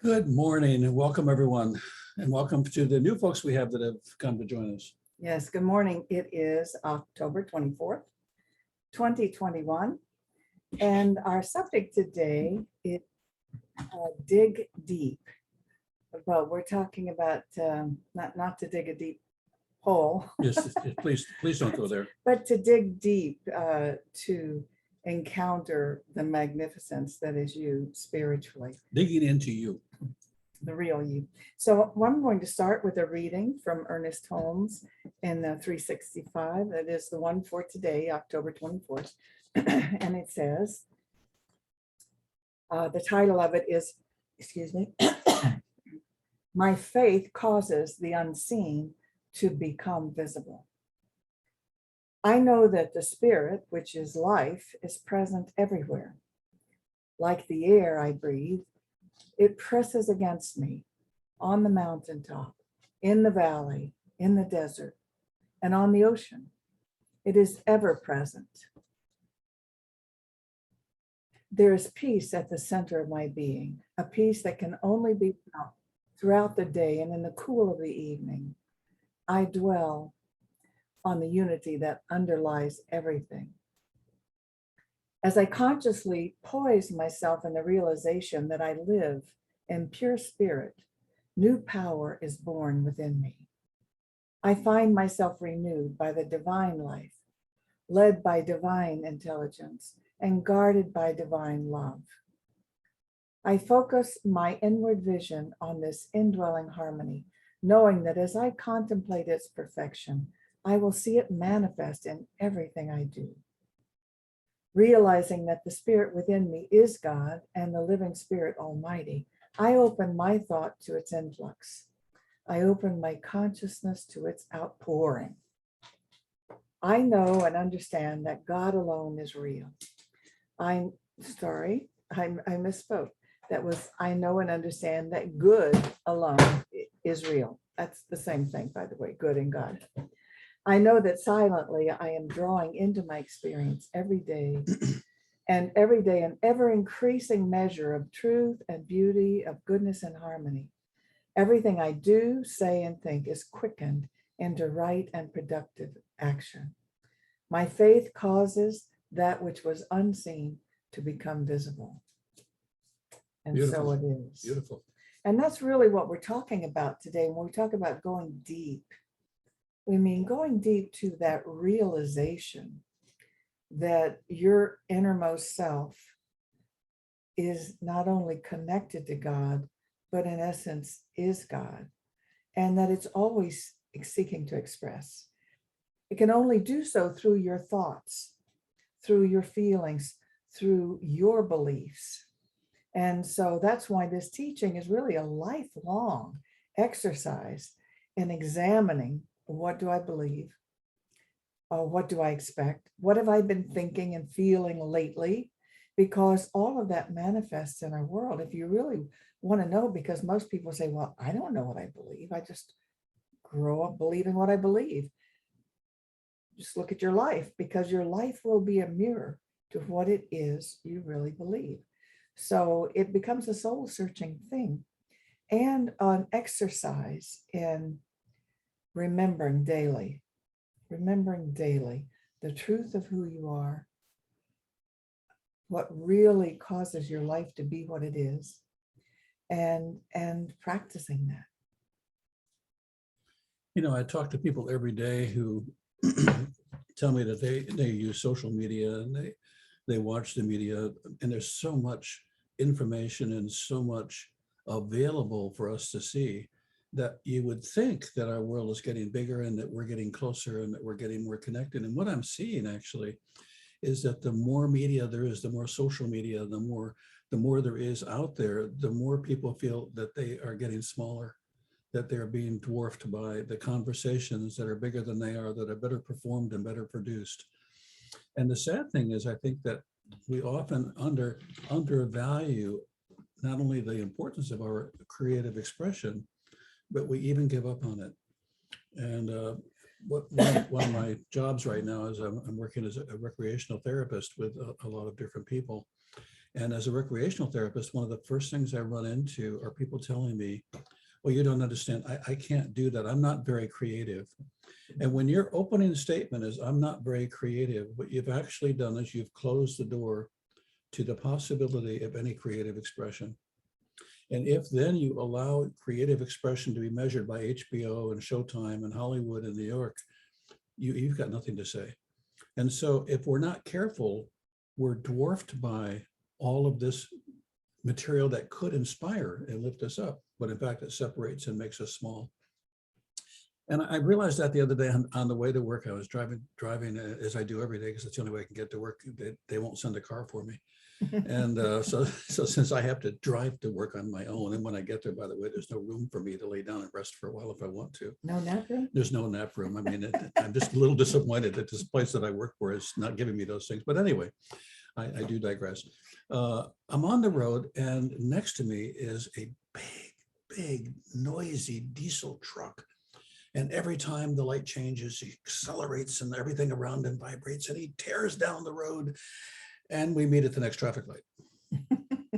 Good morning and welcome everyone, and welcome to the new folks we have that have come to join us. Yes, good morning. It is October 24th, 2021. And our subject today is dig deep. Well, we're talking about not to dig a deep hole, Yes, please don't go there. but to dig deep to encounter the magnificence that is you spiritually. Digging into you. The real you. So I'm going to start with a reading from Ernest Holmes in the 365. That is the one for today, October 24th. And it says, the title of it is, excuse me, My Faith Causes the Unseen to Become Visible. I know that the Spirit, which is life, is present everywhere. Like the air I breathe, it presses against me on the mountaintop, in the valley, in the desert, and on the ocean. It is ever present. There is peace at the center of my being, a peace that can only be felt throughout the day and in the cool of the evening. I dwell on the unity that underlies everything. As I consciously poise myself in the realization that I live in pure spirit, new power is born within me. I find myself renewed by the divine life, led by divine intelligence, and guarded by divine love. I focus my inward vision on this indwelling harmony, knowing that as I contemplate its perfection, I will see it manifest in everything I do. Realizing that the spirit within me is God and the living spirit almighty, I open my thought to its influx. I open my consciousness to its outpouring. I know and understand that God alone is real. I misspoke. That was, I know and understand that good alone is real. That's the same thing, by the way, good and God. I know that silently I am drawing into my experience every day an ever increasing measure of truth and beauty, of goodness and harmony. Everything I do, say, and think is quickened into right and productive action. My faith causes that which was unseen to become visible. And Beautiful. so it is. Beautiful. And that's really what we're talking about today. When we talk about going deep, we mean going deep to that realization that your innermost self is not only connected to God, but in essence is God, and that it's always seeking to express. It can only do so through your thoughts, through your feelings, through your beliefs. And so that's why this teaching is really a lifelong exercise in examining, what do I believe? What do I expect? What have I been thinking and feeling lately? Because all of that manifests in our world. If you really want to know, because most people say, well, I don't know what I believe. I just grow up believing what I believe. Just look at your life, because your life will be a mirror to what it is you really believe. So it becomes a soul searching thing and an exercise in remembering daily the truth of who you are, what really causes your life to be what it is, and practicing that. You know, I talk to people every day who tell me that they use social media and they watch the media, and there's so much information and so much available for us to see, that you would think that our world is getting bigger and that we're getting closer and that we're getting more connected. And what I'm seeing actually is that the more media there is, the more social media, the more there is out there, the more people feel that they are getting smaller, that they're being dwarfed by the conversations that are bigger than they are, that are better performed and better produced. And the sad thing is, I think that we often undervalue not only the importance of our creative expression, but we even give up on it. And one of my jobs right now is I'm working as a recreational therapist with a lot of different people. And as a recreational therapist, one of the first things I run into are people telling me, well, you don't understand. I can't do that. I'm not very creative. And when your opening statement is, I'm not very creative, what you've actually done is you've closed the door to the possibility of any creative expression. And if then you allow creative expression to be measured by HBO and Showtime and Hollywood and New York, you've got nothing to say. And so if we're not careful, we're dwarfed by all of this material that could inspire and lift us up, but in fact, it separates and makes us small. And I realized that the other day on the way to work. I was driving as I do every day, because it's the only way I can get to work. They won't send a car for me. And so since I have to drive to work on my own, and when I get there, by the way, there's no room for me to lay down and rest for a while if I want to. No nap room? There's no nap room. I mean, I'm just a little disappointed that this place that I work for is not giving me those things. But anyway, I do digress. I'm on the road, and next to me is a big, noisy diesel truck. And every time the light changes, he accelerates and everything around him vibrates, and he tears down the road, and we meet at the next traffic light.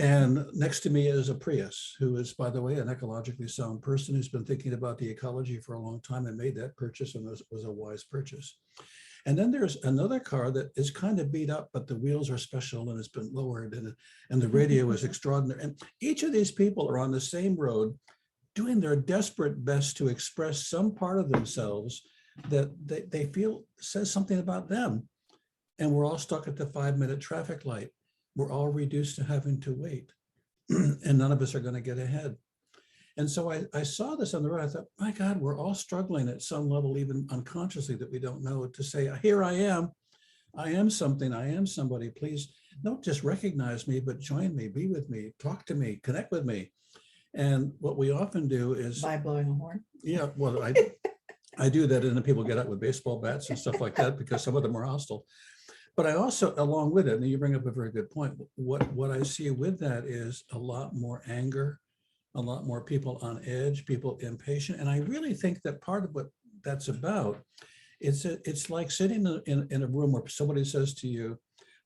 And next to me is a Prius, who is, by the way, an ecologically sound person who's been thinking about the ecology for a long time and made that purchase, and was a wise purchase. And then there's another car that is kind of beat up, but the wheels are special and it's been lowered, and the radio is extraordinary. And each of these people are on the same road, doing their desperate best to express some part of themselves that they feel says something about them. And we're all stuck at the 5-minute traffic light. We're all reduced to having to wait. And none of us are going to get ahead. And so I saw this on the road. I thought, my God, we're all struggling at some level, even unconsciously, that we don't know, to say, here I am something, I am somebody. Please don't just recognize me, but join me, be with me, talk to me, connect with me. And what we often do is By blowing a horn? Yeah, well, I do that, and then people get out with baseball bats and stuff like that, because some of them are hostile. But I also, along with it, and you bring up a very good point, what I see with that is a lot more anger, a lot more people on edge, people impatient. And I really think that part of what that's about, it's like sitting in a room where somebody says to you,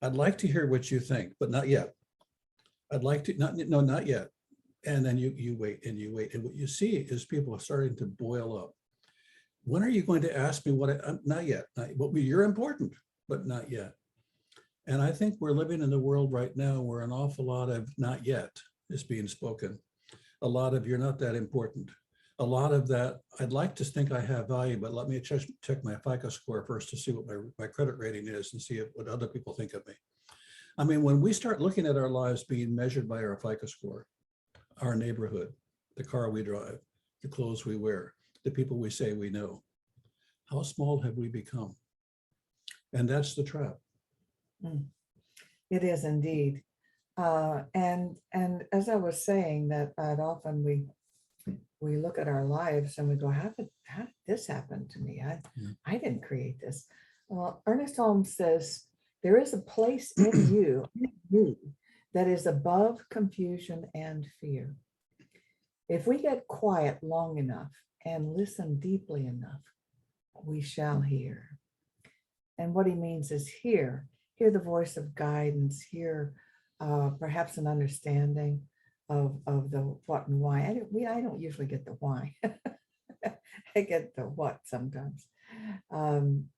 I'd like to hear what you think, but not yet. I'd like to, not yet. And then you wait and you wait. And what you see is people are starting to boil up. When are you going to ask me not yet. You're important, but not yet. And I think we're living in a world right now where an awful lot of not yet is being spoken. A lot of, you're not that important. A lot of that, I'd like to think I have value, but let me check my FICO score first to see what my credit rating is and see what other people think of me. I mean, when we start looking at our lives being measured by our FICO score, our neighborhood, the car we drive, the clothes we wear, the people we say we know, how small have we become? And that's the trap. It is indeed. And as I was saying, that often we look at our lives and we go, how did this happen to me? I didn't create this. Well, Ernest Holmes says, there is a place in you that is above confusion and fear. If we get quiet long enough and listen deeply enough, we shall hear. And what he means is hear the voice of guidance, hear perhaps an understanding of the what and why. I don't usually get the why. I get the what sometimes. And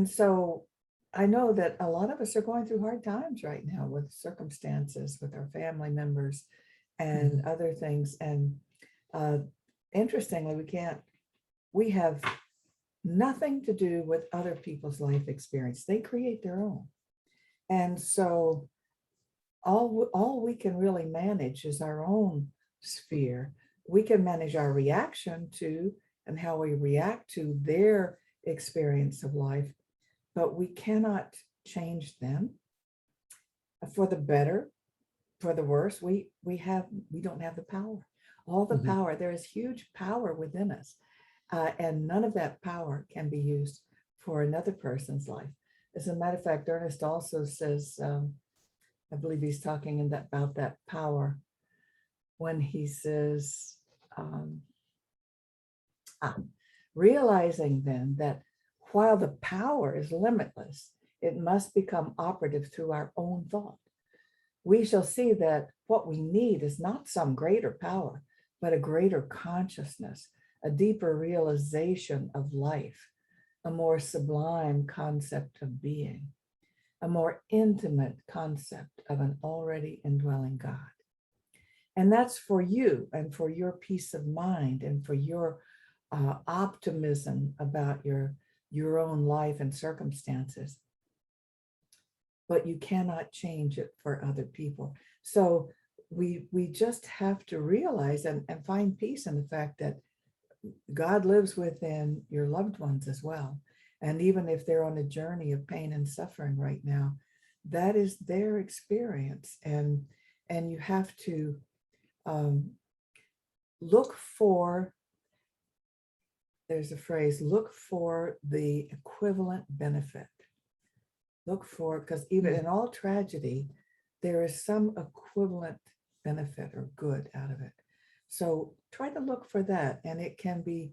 so I know that a lot of us are going through hard times right now with circumstances, with our family members and other things. And interestingly, we have nothing to do with other people's life experience. They create their own. And so all we can really manage is our own sphere. We can manage our reaction to and how we react to their experience of life, but we cannot change them for the better, for the worse. We don't have the power. All the power, there is huge power within us. And none of that power can be used for another person's life. As a matter of fact, Ernest also says, I believe he's talking about that power when he says, realizing then that while the power is limitless, It must become operative through our own thought. We shall see that what we need is not some greater power, but a greater consciousness, a deeper realization of life, a more sublime concept of being, a more intimate concept of an already indwelling God. And that's for you and for your peace of mind and for your optimism about your own life and circumstances. But you cannot change it for other people. So we just have to realize and find peace in the fact that God lives within your loved ones as well. And even if they're on a journey of pain and suffering right now, that is their experience. And you have to look for, there's a phrase, look for the equivalent benefit. Look for, because even in all tragedy, there is some equivalent benefit or good out of it. So try to look for that. And it can be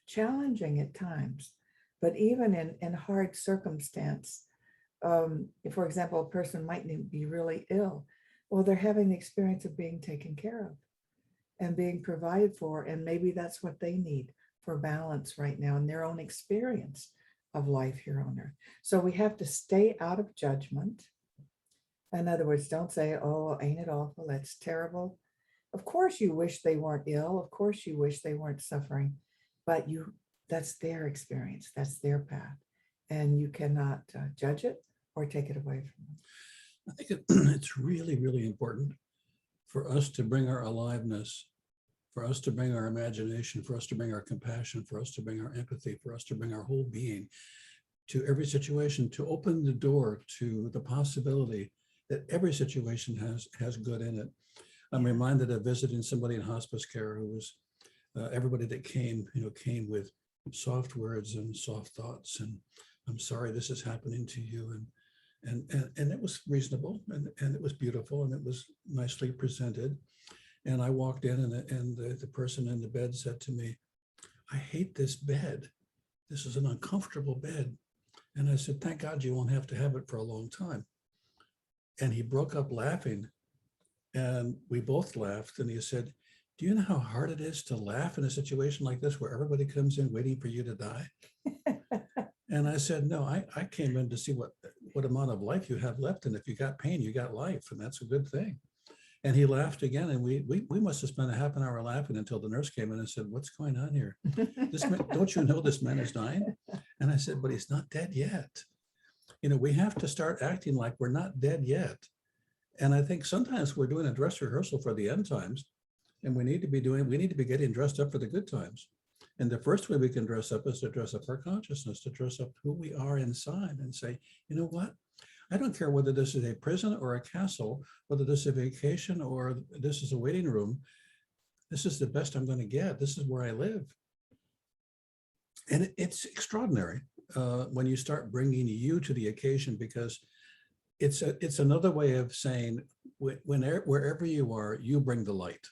challenging at times, but even in hard circumstance, for example, a person might be really ill. Well, they're having the experience of being taken care of and being provided for. And maybe that's what they need for balance right now in their own experience of life here on earth. So we have to stay out of judgment. In other words, don't say, oh, ain't it awful? That's terrible. Of course you wish they weren't ill. Of course you wish they weren't suffering, but that's their experience. That's their path. And you cannot judge it or take it away from them. I think it's really, really important for us to bring our aliveness, for us to bring our imagination, for us to bring our compassion, for us to bring our empathy, for us to bring our whole being to every situation, to open the door to the possibility that every situation has good in it. I'm reminded of visiting somebody in hospice care who was, everybody that came, came with soft words and soft thoughts, and I'm sorry this is happening to you, and it was reasonable, and it was beautiful, and it was nicely presented. And I walked in, and the person in the bed said to me, I hate this bed. This is an uncomfortable bed. And I said, thank God you won't have to have it for a long time. And he broke up laughing, and we both laughed. And he said, do you know how hard it is to laugh in a situation like this where everybody comes in waiting for you to die? And I said, no, I came in to see what amount of life you have left. And if you got pain, you got life. And that's a good thing. And he laughed again. And we must have spent a half an hour laughing until the nurse came in and said, what's going on here? Don't you know this man is dying? And I said, but he's not dead yet. We have to start acting like we're not dead yet. And I think sometimes we're doing a dress rehearsal for the end times, and we need to be getting dressed up for the good times. And the first way we can dress up is to dress up our consciousness, to dress up who we are inside and say, you know what? I don't care whether this is a prison or a castle, whether this is a vacation or this is a waiting room. This is the best I'm going to get. This is where I live. And it's extraordinary when you start bringing you to the occasion, because it's another way of saying wherever you are, you bring the light.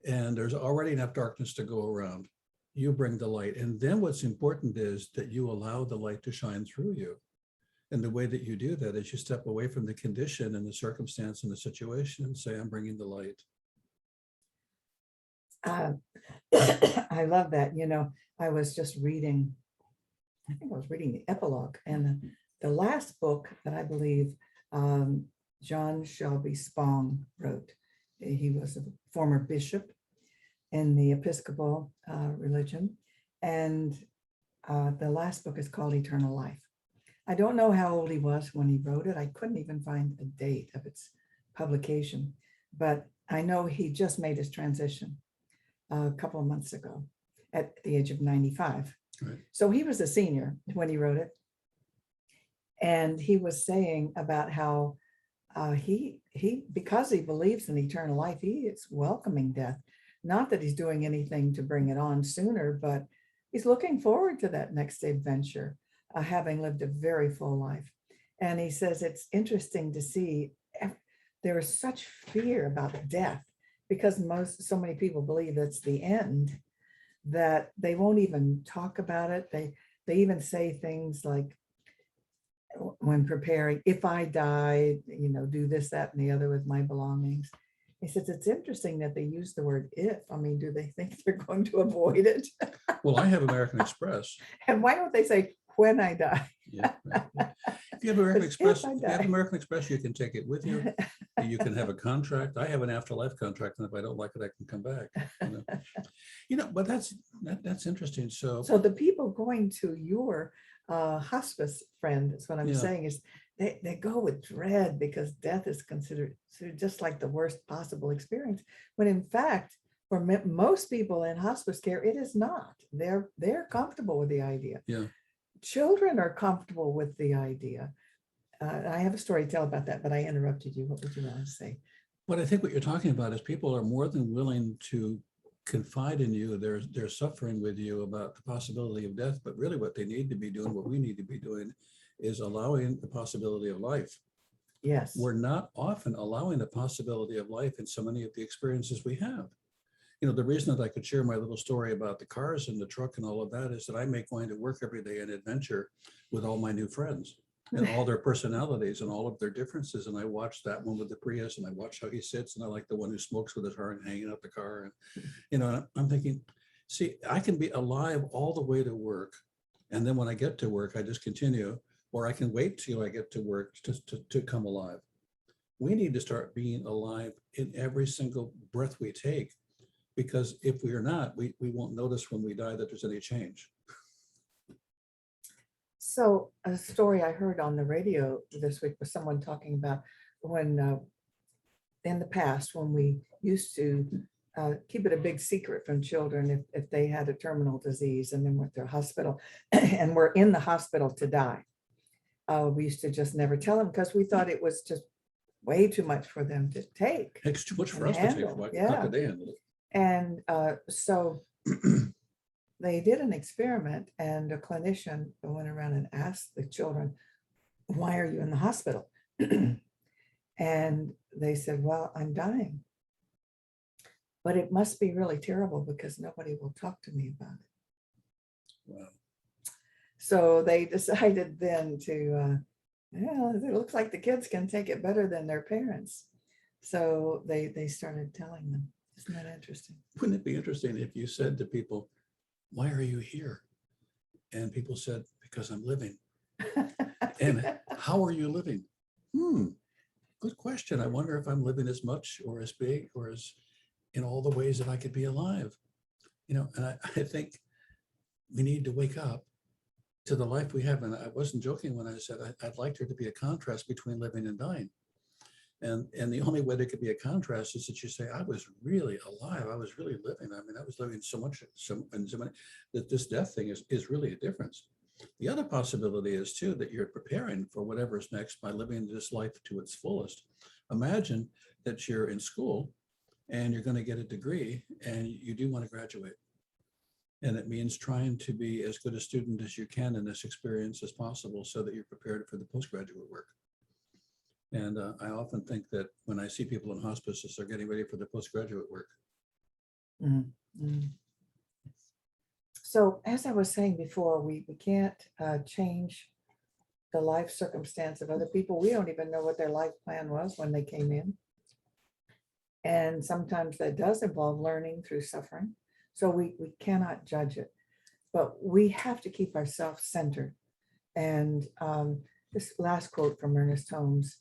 And there's already enough darkness to go around. You bring the light. And then what's important is that you allow the light to shine through you. And the way that you do that is you step away from the condition and the circumstance and the situation and say, I'm bringing the light. I love that. I was just reading, I think I was reading the epilogue, and the last book that I believe John Shelby Spong wrote. He was a former bishop in the Episcopal religion. And the last book is called Eternal Life. I don't know how old he was when he wrote it. I couldn't even find a date of its publication, but I know he just made his transition a couple of months ago at the age of 95. Right. So he was a senior when he wrote it. And he was saying about how he because he believes in eternal life, he is welcoming death. Not that he's doing anything to bring it on sooner, but he's looking forward to that next so having lived a very full life. And he says it's interesting to see there is such fear about death because so many people believe it's the end that they won't even talk about it. They even say things like, when preparing, if I die, do this, that, and the other with my belongings. He says, it's interesting that they use the word if. I mean, do they think they're going to avoid it? Well, I have American Express. And why don't they say, when I die? Yeah, right, right. If you have American If Express, I if you have die. American Express, you can take it with you. You can have a contract. I have an afterlife contract, and if I don't like it, I can come back. But that's interesting. So So the people going to your hospice friend, is what I'm yeah, saying, is they go with dread because death is considered just like the worst possible experience. When in fact, for most people in hospice care, it is not. They're comfortable with the idea. yeah. Children are comfortable with the idea. I have a story to tell about that, but I interrupted you. What would you want to say? But I think what you're talking about is people are more than willing to confide in you. They're suffering with you about the possibility of death, but really what they need to be doing, what we need to be doing, is allowing the possibility of life. Yes. We're not often allowing the possibility of life in so many of the experiences we have. The reason that I could share my little story about the cars and the truck and all of that is that I make going to work every day an adventure with all my new friends and all their personalities and all of their differences. And I watch that one with the Prius, and I watch how he sits, and I like the one who smokes with his heart hanging out the car. And, I'm thinking, see, I can be alive all the way to work. And then when I get to work, I just continue, or I can wait till I get to work to come alive. We need to start being alive in every single breath we take, because if we are not, we won't notice when we die that there's any change. So a story I heard on the radio this week was someone talking about when in the past, when we used to keep it a big secret from children if they had a terminal disease and then went to a hospital and were in the hospital to die. We used to just never tell them because we thought it was just way too much for them to take. It's too much for and us to take. handle. How Yeah. could they handle it? And so they did an experiment, and a clinician went around and asked the children, why are you in the hospital? And they said, well, I'm dying. But it must be really terrible because nobody will talk to me about it. Wow. So they decided then to, it looks like the kids can take it better than their parents. So they started telling them. Isn't that interesting? Wouldn't it be interesting if you said to people, why are you here? And people said, because I'm living. And how are you living? Good question. I wonder if I'm living as much or as big or as in all the ways that I could be alive. And I think we need to wake up to the life we have. And I wasn't joking when I said I'd like there to be a contrast between living and dying. And the only way there could be a contrast is that you say, I was really alive. I was really living. I mean, I was living so much, so many, that this death thing is really a difference. The other possibility is too, that you're preparing for whatever's next by living this life to its fullest. Imagine that you're in school and you're going to get a degree and you do want to graduate. And it means trying to be as good a student as you can in this experience as possible so that you're prepared for the postgraduate work. And I often think that when I see people in hospices, they're getting ready for the postgraduate work. Mm-hmm. So as I was saying before, we can't change the life circumstance of other people. We don't even know what their life plan was when they came in. And sometimes that does involve learning through suffering. So we cannot judge it, but we have to keep ourselves centered. And this last quote from Ernest Holmes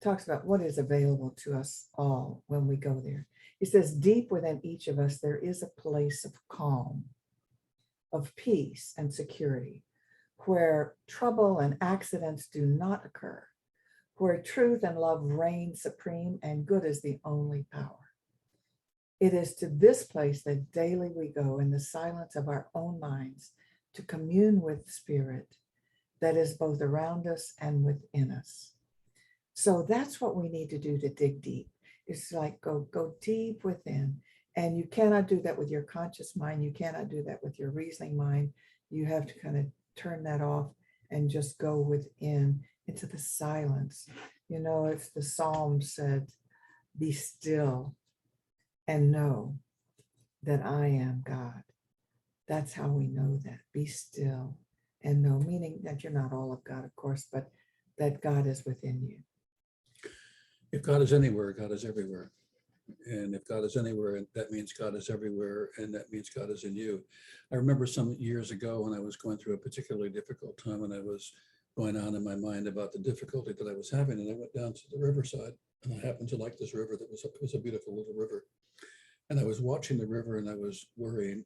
talks about what is available to us all when we go there. He says, deep within each of us, there is a place of calm, of peace and security, where trouble and accidents do not occur, where truth and love reign supreme and good is the only power. It is to this place that daily we go in the silence of our own minds to commune with Spirit that is both around us and within us. So that's what we need to do to dig deep. It's like go deep within. And you cannot do that with your conscious mind. You cannot do that with your reasoning mind. You have to kind of turn that off and just go within into the silence. It's the Psalm said, be still and know that I am God. That's how we know that. Be still and know, meaning that you're not all of God, of course, but that God is within you. If God is anywhere, God is everywhere. And if God is anywhere, that means God is everywhere, and that means God is in you. I remember some years ago when I was going through a particularly difficult time, and I was going on in my mind about the difficulty that I was having, and I went down to the riverside, and I happened to like this river that was a beautiful little river. And I was watching the river, and I was worrying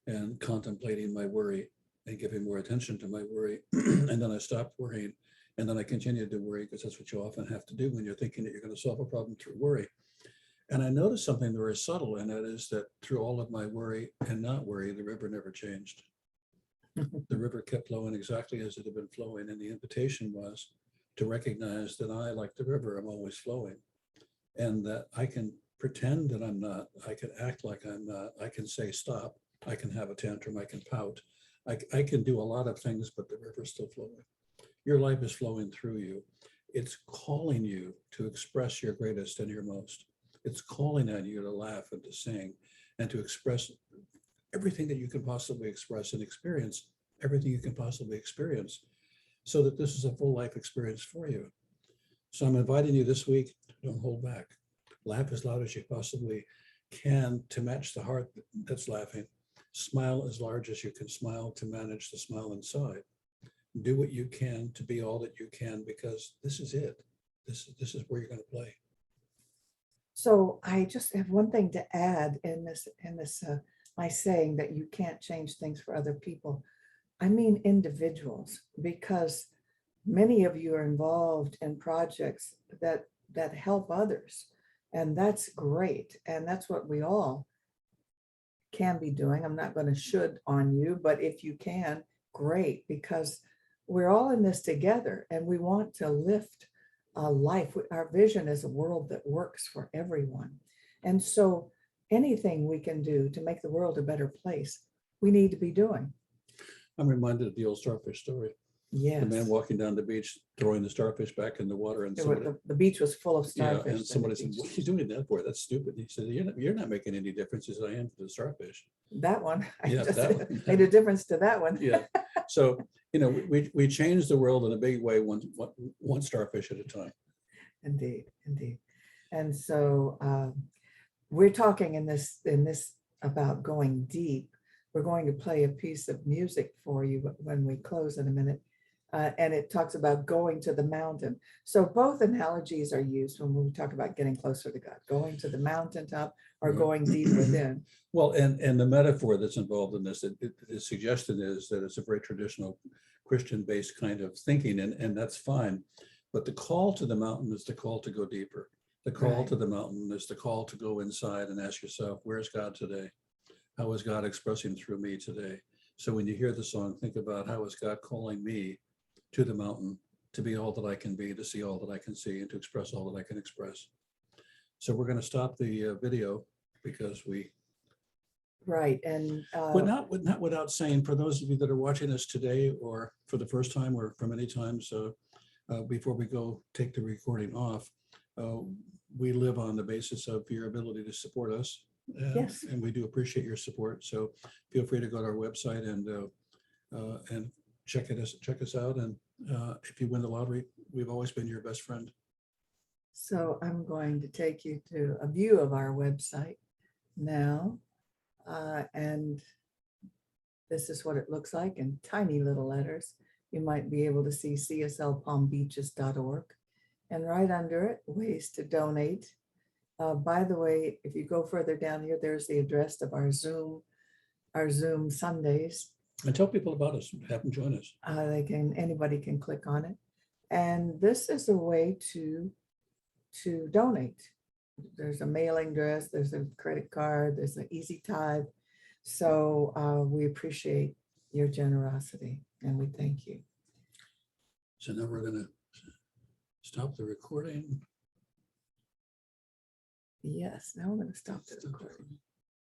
and contemplating my worry and giving more attention to my worry. And then I stopped worrying, and then I continued to worry, because that's what you often have to do when you're thinking that you're going to solve a problem through worry. And I noticed something very subtle, and that is that through all of my worry and not worry, the river never changed. The river kept flowing exactly as it had been flowing. And the invitation was to recognize that I, like the river, am always flowing, and that I can pretend that I'm not, I can act like I'm not, I can say stop, I can have a tantrum, I can pout, I can do a lot of things, but the river's still flowing. Your life is flowing through you. It's calling you to express your greatest and your most. It's calling on you to laugh and to sing and to express everything that you can possibly express and experience everything you can possibly experience, so that this is a full life experience for you. So I'm inviting you this week, don't hold back. Laugh as loud as you possibly can to match the heart that's laughing. Smile as large as you can smile to manage the smile inside. Do what you can to be all that you can, because this is it. This is where you're going to play. So I just have one thing to add in this, my saying that you can't change things for other people. I mean individuals, because many of you are involved in projects that help others, and that's great, and that's what we all can be doing. I'm not going to should on you, but if you can, great, because we're all in this together, and we want to lift life. Our vision is a world that works for everyone. And so anything we can do to make the world a better place, we need to be doing. I'm reminded of the old starfish story. Yes. The man walking down the beach, throwing the starfish back in the water, and somebody, the beach was full of yeah, starfish. and somebody said, "What are you doing that for? That's stupid." He said, "You're not making any difference as I am to the starfish." That one, I Yeah, just that one. made a difference to that one. Yeah. So, we change the world in a big way, one starfish at a time. Indeed, indeed. And so we're talking in this about going deep. We're going to play a piece of music for you when we close in a minute. And it talks about going to the mountain. So both analogies are used when we talk about getting closer to God, going to the mountaintop or going deep within. Well, and the metaphor that's involved in this, the suggestion is that it's a very traditional Christian-based kind of thinking, and that's fine. But the call to the mountain is the call to go deeper. The call Right. to the mountain is the call to go inside and ask yourself, where's God today? How is God expressing through me today? So when you hear the song, think about, how is God calling me to the mountain to be all that I can be, to see all that I can see, and to express all that I can express. So we're going to stop the video because we. Right. And But not without saying, for those of you that are watching us today, or for the first time, or for many times, before we go take the recording off, we live on the basis of your ability to support us. yes. And we do appreciate your support. So feel free to go to our website and check us out. And if you win the lottery, we've always been your best friend. So I'm going to take you to a view of our website now. And this is what it looks like in tiny little letters. You might be able to see cslpalmbeaches.org. And right under it, ways to donate. By the way, if you go further down here, there's the address of our Zoom Sundays. And tell people about us. Have them join us. Anybody can click on it. And this is a way to donate. There's a mailing address, there's a credit card, there's an easy tithe. So we appreciate your generosity and we thank you. So now we're going to stop the recording. Yes, now we're going to stop the recording.